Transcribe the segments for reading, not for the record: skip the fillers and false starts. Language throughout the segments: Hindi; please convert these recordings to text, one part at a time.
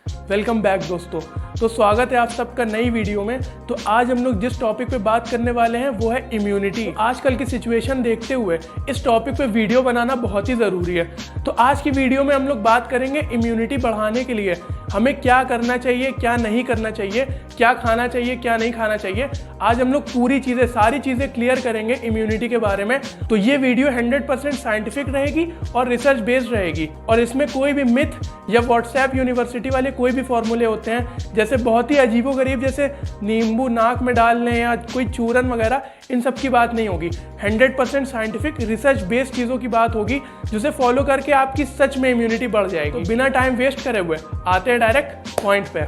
वेलकम बैक दोस्तों। तो स्वागत है आप सबका नई वीडियो में। तो आज हम लोग जिस टॉपिक पे बात करने वाले हैं वो है इम्यूनिटी। आजकल की सिचुएशन देखते हुए इस टॉपिक पे वीडियो बनाना बहुत ही ज़रूरी है। तो आज की वीडियो में हम लोग बात करेंगे इम्यूनिटी बढ़ाने के लिए हमें क्या करना चाहिए, क्या नहीं करना चाहिए, क्या खाना चाहिए, क्या नहीं खाना चाहिए। आज हम लोग सारी चीज़ें क्लियर करेंगे इम्यूनिटी के बारे में। तो ये वीडियो 100% साइंटिफिक रहेगी और रिसर्च बेस्ड रहेगी और इसमें कोई भी मिथ या व्हाट्सएप यूनिवर्सिटी वाले कोई भी फॉर्मूले होते हैं जैसे बहुत ही अजीबोगरीब जैसे नींबू नाक में डालने या कोई चूरन वगैरह, इन सब की बात नहीं होगी। 100% साइंटिफिक रिसर्च बेस्ड चीज़ों की बात होगी जिसे फॉलो करके आपकी सच में इम्यूनिटी बढ़ जाएगी। तो बिना टाइम वेस्ट करे हुए आते हैं डायरेक्ट पॉइंट पे।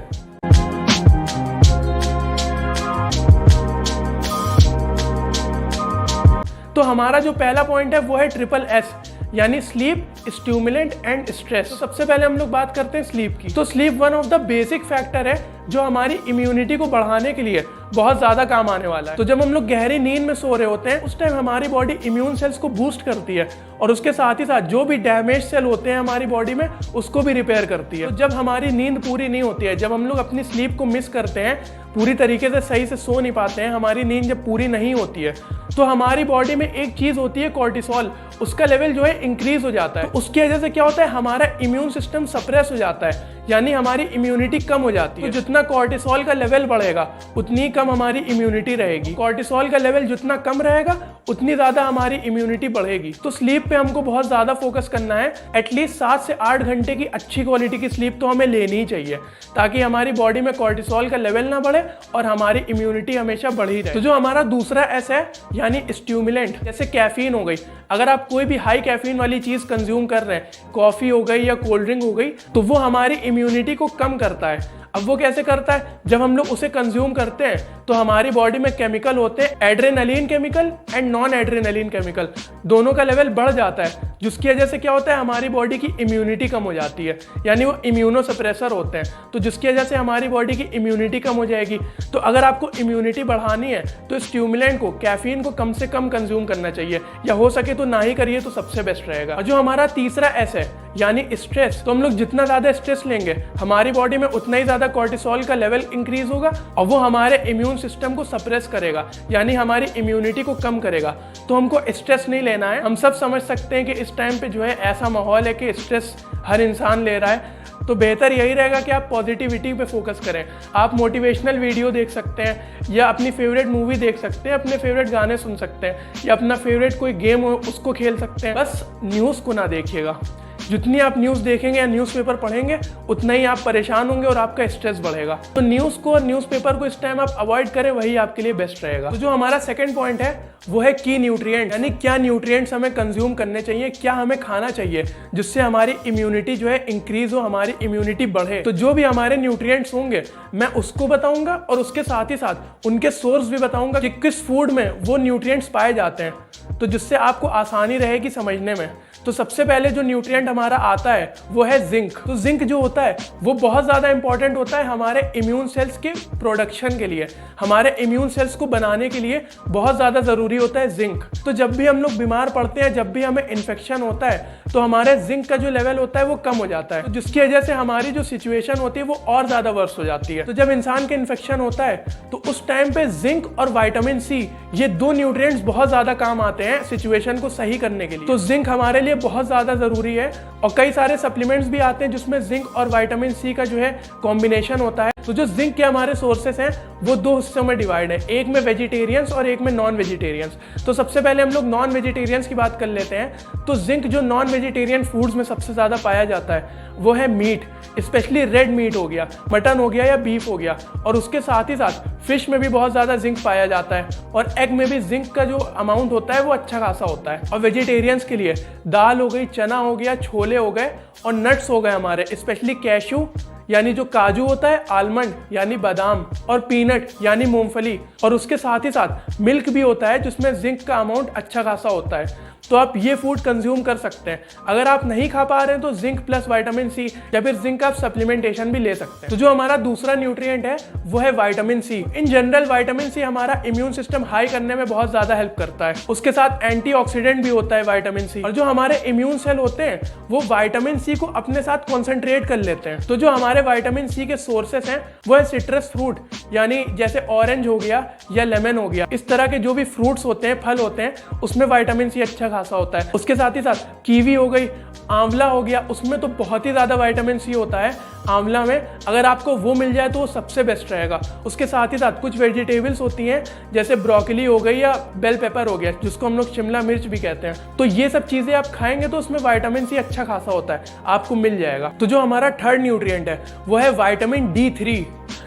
तो हमारा जो पहला पॉइंट है वो है SSS यानी स्लीप, स्टिमुलेंट एंड स्ट्रेस। तो सबसे पहले हम लोग बात करते हैं स्लीप की। तो sleep one of the basic factor है जो हमारी इम्यूनिटी को बढ़ाने के लिए बहुत ज़्यादा काम आने वाला है। तो जब हम लोग गहरी नींद में सो रहे होते हैं उस टाइम हमारी बॉडी इम्यून सेल्स को बूस्ट करती है और उसके साथ ही साथ जो भी डैमेज सेल होते हैं हमारी बॉडी में उसको भी रिपेयर करती है। तो जब हमारी नींद पूरी नहीं होती है, जब हम लोग अपनी स्लीप को मिस करते हैं, पूरी तरीके से सही से सो नहीं पाते हैं, हमारी नींद जब पूरी नहीं होती है तो हमारी बॉडी में एक चीज़ होती है कॉर्टिसोल, उसका लेवल जो है इंक्रीज हो जाता है। तो उसकी वजह से क्या होता है, हमारा इम्यून सिस्टम सप्रेस हो जाता है यानी हमारी इम्यूनिटी कम हो जाती है। तो जितना कॉर्टिसोल का लेवल बढ़ेगा उतनी कम हमारी इम्यूनिटी रहेगी। कॉर्टिसोल का लेवल जितना कम रहेगा उतनी ज़्यादा हमारी इम्यूनिटी बढ़ेगी। तो स्लीप पे हमको बहुत ज़्यादा फोकस करना है। एटलीस्ट 7 से 8 घंटे की अच्छी क्वालिटी की स्लीप तो हमें लेनी ही चाहिए ताकि हमारी बॉडी में कॉर्टिसोल का लेवल ना बढ़े और हमारी इम्यूनिटी हमेशा बढ़ी रहे। तो जो हमारा दूसरा एस है यानी स्टिमुलेंट, जैसे कैफीन हो गई। अगर आप कोई भी हाई कैफीन वाली चीज़ कंज्यूम कर रहे हैं, कॉफ़ी हो गई या कोल्ड ड्रिंक हो गई, तो वो हमारी इम्यूनिटी को कम करता है। अब वो कैसे करता है, जब हम लोग उसे कंज्यूम करते हैं तो हमारी बॉडी में केमिकल होते हैं, adrenaline chemical and non adrenaline chemical, दोनों का लेवल बढ़ जाता है जिसकी वजह से क्या होता है, हमारी बॉडी की इम्यूनिटी कम हो जाती है यानी वो इम्यूनोसप्रेसर होते हैं। तो जिसकी वजह से हमारी बॉडी की इम्यूनिटी कम हो जाएगी। तो अगर आपको इम्यूनिटी बढ़ानी है तो स्टिमुलेंट को, कैफीन को कम से कम कंज्यूम करना चाहिए या हो सके तो ना ही करिए तो सबसे बेस्ट रहेगा। और जो हमारा तीसरा एस है यानी स्ट्रेस, तो हम लोग जितना ज़्यादा स्ट्रेस लेंगे हमारी बॉडी में उतना ही ज़्यादा कॉर्टिसोल का लेवल इंक्रीज होगा और वो हमारे इम्यून सिस्टम को सप्रेस करेगा यानी हमारी इम्यूनिटी को कम करेगा। तो हमको स्ट्रेस नहीं लेना है। हम सब समझ सकते हैं कि इस टाइम पे जो है ऐसा माहौल है कि स्ट्रेस हर इंसान ले रहा है। तो बेहतर यही रहेगा कि आप पॉजिटिविटी पे फोकस करें। आप मोटिवेशनल वीडियो देख सकते हैं या अपनी फेवरेट मूवी देख सकते हैं, अपने फेवरेट गाने सुन सकते हैं या अपना फेवरेट कोई गेम हो उसको खेल सकते हैं। बस न्यूज़ को ना देखिएगा। जितनी आप न्यूज़ देखेंगे या न्यूज़पेपर पढ़ेंगे उतना ही आप परेशान होंगे और आपका स्ट्रेस बढ़ेगा। तो न्यूज़ को और न्यूज़पेपर को इस टाइम आप अवॉइड करें, वही आपके लिए बेस्ट रहेगा। तो जो हमारा सेकंड पॉइंट है वो है की न्यूट्रिएंट, यानी क्या न्यूट्रिएंट्स हमें कंज्यूम करने चाहिए, क्या हमें खाना चाहिए जिससे हमारी इम्यूनिटी जो है इंक्रीज हो, हमारी इम्यूनिटी बढ़े। तो जो भी हमारे न्यूट्रिएंट्स होंगे मैं उसको बताऊंगा और उसके साथ ही साथ उनके सोर्स भी बताऊंगा कि किस फूड में वो न्यूट्रिएंट्स पाए जाते हैं, तो जिससे आपको आसानी रहेगी समझने में। तो सबसे पहले जो न्यूट्रिएंट हमारा आता है वो है जिंक। तो जिंक जो होता है वो बहुत ज़्यादा इंपॉर्टेंट होता है हमारे इम्यून सेल्स के प्रोडक्शन के लिए, हमारे इम्यून सेल्स को बनाने के लिए बहुत ज़्यादा ज़रूरी होता है जिंक। तो जब भी हम लोग बीमार पड़ते हैं, जब भी हमें इन्फेक्शन होता है तो हमारे जिंक का जो लेवल होता है वो कम हो जाता है, तो जिसकी वजह से हमारी जो सिचुएशन होती है वो और ज़्यादा वर्स हो जाती है। तो जब इंसान के इन्फेक्शन होता है तो उस टाइम पे जिंक और विटामिन सी, ये 2 न्यूट्रिएंट्स बहुत ज़्यादा काम आते हैं सिचुएशन को सही करने के लिए। तो जिंक हमारे लिए बहुत ज़्यादा ज़रूरी है और कई सारे सप्लीमेंट्स भी आते हैं जिसमें जिंक और विटामिन सी का जो है कॉम्बिनेशन होता है। तो जो जिंक के हमारे सोर्सेस हैं वो 2 हिस्सों में डिवाइड है, एक में वेजिटेरियंस और एक में नॉन वेजिटेरियंस। तो सबसे पहले हम लोग नॉन वेजिटेरियंस की बात कर लेते हैं। तो जिंक जो नॉन वेजिटेरियन फूड्स में सबसे ज़्यादा पाया जाता है वो है मीट, स्पेशली रेड मीट हो गया, मटन हो गया या बीफ हो गया, और उसके साथ ही साथ फिश में भी बहुत ज़्यादा जिंक पाया जाता है और एग में भी जिंक का जो अमाउंट होता है वो अच्छा खासा होता है। और वेजिटेरियंस के लिए दाल हो गई, चना हो गया, छोले हो गए और नट्स हो गए हमारे, स्पेशली कैशू यानी जो काजू होता है, आलमंड यानी बादाम और पीनट यानी मूंगफली, और उसके साथ ही साथ मिल्क भी होता है जिसमें जिंक का अमाउंट अच्छा खासा होता है। तो आप ये फूड कंज्यूम कर सकते हैं। अगर आप नहीं खा पा रहे हैं तो जिंक प्लस विटामिन सी या फिर जिंक आप सप्लीमेंटेशन भी ले सकते हैं। तो जो हमारा दूसरा न्यूट्रिएंट है वो है vitamin C. In general vitamin C हमारा इम्यून सिस्टम हाई करने में बहुत ज्यादा हेल्प करता है। उसके साथ एंटीऑक्सीडेंट भी होता है विटामिन सी, और जो हमारे इम्यून सेल होते हैं वो विटामिन सी को अपने साथ कॉन्सेंट्रेट कर लेते हैं। तो जो हमारे विटामिन सी के सोर्सेस हैं वो है सिट्रस फ्रूट, यानी जैसे ऑरेंज हो गया या लेमन हो गया, इस तरह के जो भी फ्रूट्स होते हैं, फल होते हैं, उसमें विटामिन सी अच्छा खासा होता है। उसके साथ ही साथ कीवी हो गई, आंवला हो गया, उसमें तो बहुत ही ज्यादा विटामिन सी होता है आंवला में। अगर आपको वो मिल जाए तो वो सबसे बेस्ट रहेगा। उसके साथ ही साथ कुछ वेजिटेबल्स होती हैं जैसे ब्रोकली हो गई या बेल पेपर हो गया, जिसको हम लोग शिमला मिर्च भी कहते हैं। तो ये सब चीजें आप खाएंगे तो उसमें विटामिन सी अच्छा खासा होता है, आपको मिल जाएगा। तो जो हमारा थर्ड न्यूट्रिएंट है वो है विटामिन D3।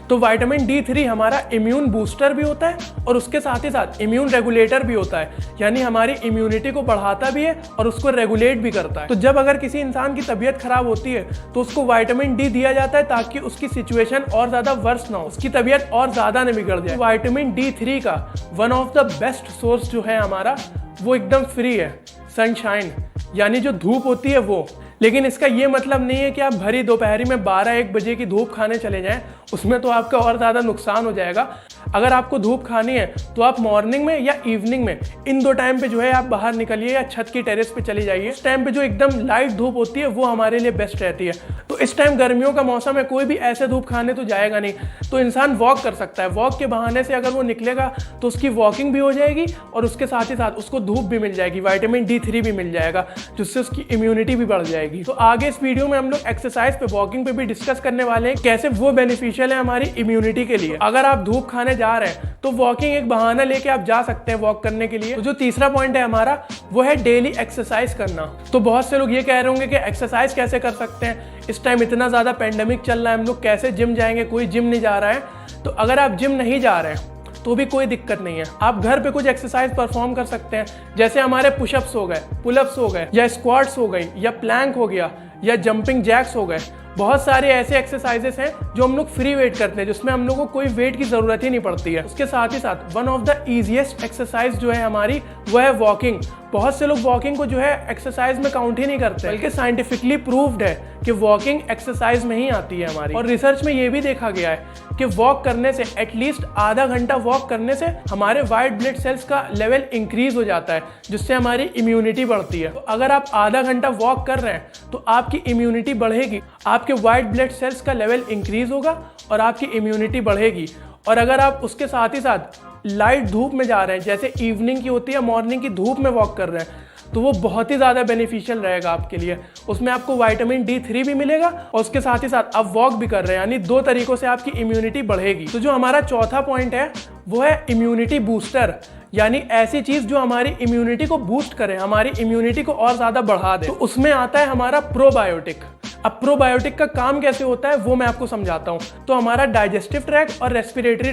तो विटामिन D3 हमारा इम्यून बूस्टर भी होता है और उसके साथ ही साथ इम्यून रेगुलेटर भी होता है, यानी हमारी इम्यूनिटी को बढ़ाता भी है और उसको रेगुलेट भी करता है। तो जब अगर किसी इंसान की तबीयत खराब होती है तो उसको विटामिन D दिया जाता है ताकि उसकी सिचुएशन और ज्यादा वर्स ना हो, उसकी तबीयत और ज्यादा न बिगड़ जाए। विटामिन D3 का one of the best source जो है हमारा वो एकदम फ्री है, सनशाइन, यानी जो धूप होती है वो। लेकिन इसका ये मतलब नहीं है कि आप भरी दोपहरी में 12-1 बजे की धूप खाने चले जाएं, उसमें तो आपका और ज़्यादा नुकसान हो जाएगा। अगर आपको धूप खानी है तो आप मॉर्निंग में या इवनिंग में, इन दो टाइम पे जो है आप बाहर निकलिए या छत की टेरेस पे चली जाइए। इस टाइम पे जो एकदम लाइट धूप होती है वो हमारे लिए बेस्ट रहती है। तो इस टाइम गर्मियों का मौसम है, कोई भी ऐसे धूप खाने तो जाएगा नहीं, तो इंसान वॉक कर सकता है। वॉक के बहाने से अगर वो निकलेगा तो उसकी वॉकिंग भी हो जाएगी और उसके साथ ही साथ उसको धूप भी मिल जाएगी, विटामिन D3 भी मिल जाएगा, जिससे उसकी इम्यूनिटी भी बढ़ जाएगी। तो आगे इस वीडियो में हम लोग एक्सरसाइज पे, वॉकिंग पे भी डिस्कस करने वाले हैं कैसे वो बेनिफिशियल है हमारी इम्यूनिटी के लिए। अगर आप धूप खाने जा रहे हैं तो वॉकिंग एक बहाना लेके आप जा सकते हैं वॉक करने के लिए। तो जो तीसरा पॉइंट है हमारा वो है डेली एक्सरसाइज करना। तो बहुत से लोग ये कह रहे होंगे कि एक्सरसाइज कैसे कर सकते हैं, इस टाइम इतना ज्यादा पेंडेमिक चल रहा है, हम लोग कैसे जिम जाएंगे, कोई जिम नहीं जा रहा है। तो अगर आप जिम नहीं जा रहे हैं तो भी कोई दिक्कत नहीं है, आप घर पे कुछ एक्सरसाइज परफॉर्म कर सकते हैं। जैसे हमारे पुशअप्स हो गए, पुलअप्स हो गए, या स्क्वाट्स हो गई, या प्लैंक हो गया, या जंपिंग जैक्स हो गए। बहुत सारे ऐसे एक्सरसाइजेस हैं जो हम लोग फ्री वेट करते हैं, जिसमें हम लोगों को कोई वेट की जरूरत ही नहीं पड़ती है। उसके साथ ही साथ one of the easiest exercise जो है हमारी वो है वॉकिंग। बहुत से लोग वॉकिंग को जो है एक्सरसाइज में काउंट ही नहीं करते, बल्कि साइंटिफिकली प्रूव्ड है कि वॉकिंग एक्सरसाइज में ही आती है हमारी। और रिसर्च में ये भी देखा गया है कि वॉक करने से, एटलीस्ट आधा घंटा वॉक करने से हमारे वाइट ब्लड सेल्स का लेवल इंक्रीज हो जाता है, जिससे हमारी इम्यूनिटी बढ़ती है। तो अगर आप आधा घंटा वॉक कर रहे हैं तो आपकी इम्यूनिटी बढ़ेगी, आपके वाइट ब्लड सेल्स का लेवल इंक्रीज होगा और आपकी इम्यूनिटी बढ़ेगी। और अगर आप उसके साथ ही साथ लाइट धूप में जा रहे हैं, जैसे इवनिंग की होती है, मॉर्निंग की धूप में वॉक कर रहे हैं, तो वो बहुत ही ज़्यादा बेनिफिशियल रहेगा आपके लिए। उसमें आपको विटामिन D3 भी मिलेगा और उसके साथ ही साथ आप वॉक भी कर रहे हैं, यानी दो तरीकों से आपकी इम्यूनिटी बढ़ेगी। तो जो हमारा चौथा पॉइंट है वो है इम्यूनिटी बूस्टर, यानी ऐसी चीज जो हमारी इम्यूनिटी को बूस्ट करे, हमारी इम्यूनिटी को और ज्यादा बढ़ा दे। तो उसमें आता है हमारा प्रोबायोटिक। अब प्रोबायोटिक का काम कैसे होता है वो मैं आपको समझाता हूँ। तो हमारा डाइजेस्टिव ट्रैक और रेस्पिरेटरी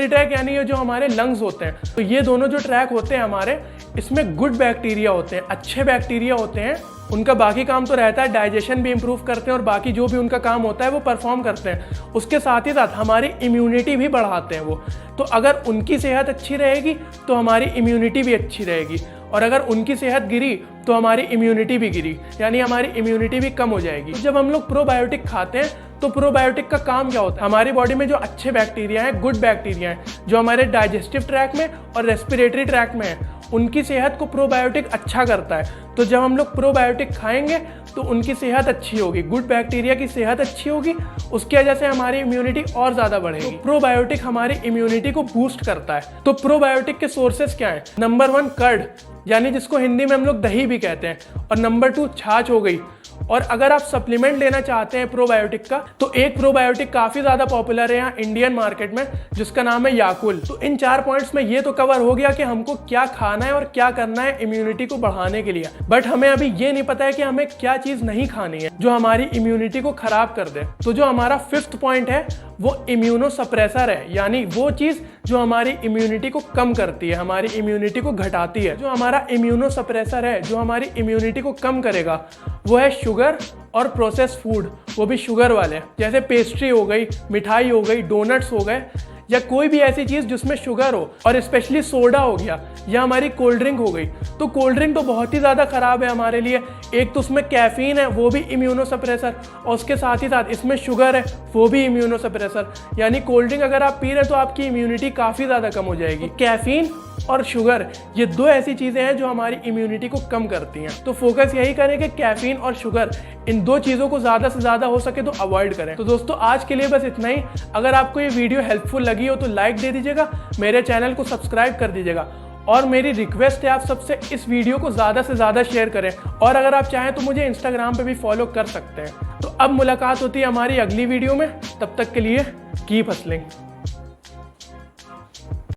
ट्रैक यानी ये जो हमारे लंग्स होते हैं, तो ये दोनों जो ट्रैक होते हैं हमारे, इसमें गुड बैक्टीरिया होते हैं, अच्छे बैक्टीरिया होते हैं। उनका बाकी काम तो रहता है डाइजेशन भी इंप्रूव करते हैं और बाकी जो भी उनका काम होता है वो परफॉर्म करते हैं। उसके साथ ही साथ हमारी इम्यूनिटी भी बढ़ाते हैं वो। तो अगर उनकी सेहत अच्छी रहेगी तो हमारी इम्यूनिटी भी अच्छी रहेगी, और अगर उनकी सेहत गिरी तो हमारी इम्यूनिटी भी गिरी, यानी हमारी इम्यूनिटी भी कम हो जाएगी। तो जब हम लोग प्रोबायोटिक खाते हैं तो प्रोबायोटिक का काम क्या होता है, हमारी बॉडी में जो अच्छे बैक्टीरिया हैं, गुड बैक्टीरिया हैं, जो हमारे डाइजेस्टिव ट्रैक में और रेस्पिरेटरी ट्रैक में है, उनकी सेहत को प्रोबायोटिक अच्छा करता है। तो जब हम लोग प्रोबायोटिक खाएंगे तो उनकी सेहत अच्छी होगी, गुड बैक्टीरिया की सेहत अच्छी होगी, उसकी वजह से हमारी इम्यूनिटी और ज़्यादा बढ़ेगी। तो प्रोबायोटिक हमारी इम्यूनिटी को बूस्ट करता है। तो प्रोबायोटिक के सोर्सेस क्या हैं? नंबर 1 कर्ड, यानी जिसको हिंदी में हम लोग दही भी कहते हैं, और नंबर 2 छाछ हो गई। और अगर आप सप्लीमेंट लेना चाहते हैं प्रोबायोटिक का, तो एक प्रोबायोटिक काफी ज्यादा पॉपुलर है यहाँ इंडियन मार्केट में, जिसका नाम है याकुल। तो इन 4 पॉइंट्स में ये तो कवर हो गया कि हमको क्या खाना है और क्या करना है इम्यूनिटी को बढ़ाने के लिए। बट हमें अभी ये नहीं पता है कि हमें क्या चीज नहीं खानी है जो हमारी इम्यूनिटी को खराब कर दे। तो जो हमारा 5th पॉइंट है वो इम्यूनोसप्रेसर है, यानी वो चीज जो हमारी इम्यूनिटी को कम करती है, हमारी इम्यूनिटी को घटाती है। जो हमारा इम्यूनोसप्रेसर है, जो हमारी इम्यूनिटी को कम करेगा, वो है शुगर और प्रोसेस फूड, वो भी शुगर वाले, जैसे पेस्ट्री हो गई, मिठाई हो गई, डोनट्स हो गए, या कोई भी ऐसी चीज़ जिसमें शुगर हो, और स्पेशली सोडा हो गया या हमारी कोल्ड ड्रिंक हो गई, तो कोल्ड ड्रिंक तो बहुत ही ज़्यादा ख़राब है हमारे लिए। एक तो उसमें कैफीन है, वो भी इम्यूनोसप्रेसर, और उसके साथ ही साथ इसमें शुगर है, वो भी इम्यूनोसप्रेसर। यानी कोल्ड ड्रिंक अगर आप पी रहे हैं तो आपकी इम्यूनिटी काफ़ी ज़्यादा कम हो जाएगी। कैफीन और शुगर ये दो ऐसी चीज़ें हैं जो हमारी इम्यूनिटी को कम करती हैं। तो फोकस यही करें कि कैफीन और शुगर इन दो चीज़ों को ज़्यादा से ज़्यादा हो सके तो अवॉइड करें। तो दोस्तों आज के लिए बस इतना ही। अगर आपको ये वीडियो हेल्पफुल लगी हो तो लाइक दे दीजिएगा, मेरे चैनल को सब्सक्राइब कर दीजिएगा, और मेरी रिक्वेस्ट है आप सबसे इस वीडियो को ज़्यादा से ज़्यादा शेयर करें। और अगर आप चाहें तो मुझे इंस्टाग्राम पे भी फॉलो कर सकते हैं। तो अब मुलाकात होती है हमारी अगली वीडियो में, तब तक के लिए कीप हसलिंग।